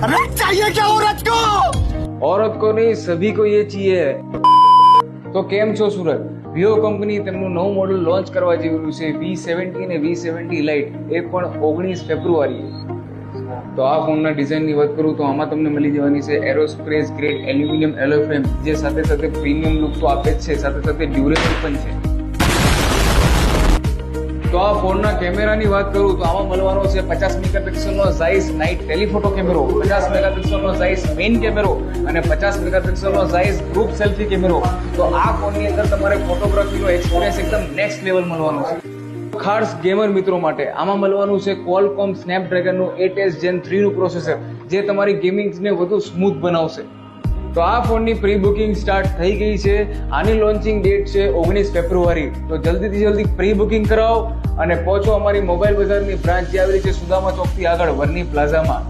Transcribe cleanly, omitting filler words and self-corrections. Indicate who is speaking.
Speaker 1: अरे चाहिए क्या औरत को?
Speaker 2: औरत को नहीं सभी को ये चाहिए. તો કેમ છો સુરત? વિવો કંપની તેમનું નવું મોડલ લોન્ચ કરવા જઈ રહ્યું છે V70 અને V70 લાઇટ, એ પણ 19 ફેબ્રુઆરીએ. તો આ ફોનના ડિઝાઇનની વાત કરું તો આમાં તમને મળી જવાની છે aerospace grade aluminium alloy frame, જે સાથે સાથે પ્રીમિયમ લુક તો આપે જ છે, સાથે સાથે ડ્યુરેબલ પણ છે. તો આ ફોનના કેમેરાની વાત કરું તો આમાં મળવાનો છે 50 મેગાપિક્સલનો ઝાઈસ નાઇટ ટેલિફોટો કેમેરો, 50 મેગાપિક્સલનો ઝાઈસ મેઇન કેમેરો અને 50 મેગાપિક્સલનો ઝાઈસ ગ્રુપ સેલ્ફી કેમેરો. તો આ ફોનની અંદર તમારે ફોટોગ્રાફીનો એક્સપિરિયન્સ એકદમ નેક્સ્ટ લેવલ મળવાનો છે. ખાસ ગેમર મિત્રો માટે આમાં મળવાનું છે Qualcomm Snapdragonનું 8S Gen 3 નું પ્રોસેસર, જે તમારી ગેમિંગને વધુ સ્મૂથ બનાવશે. તો આ ફોનની પ્રી બુકિંગ સ્ટાર્ટ થઈ ગઈ છે. આની લોન્ચિંગ ડેટ છે 19 ફેબ્રુઆરી. તો જલ્દીથી જલ્દી પ્રી બુકિંગ કરાવો અને પહોંચો અમારી મોબાઈલ બજારની બ્રાન્ચ જે આવેલી છે સુદામા ચોકથી આગળ વરની પ્લાઝામાં.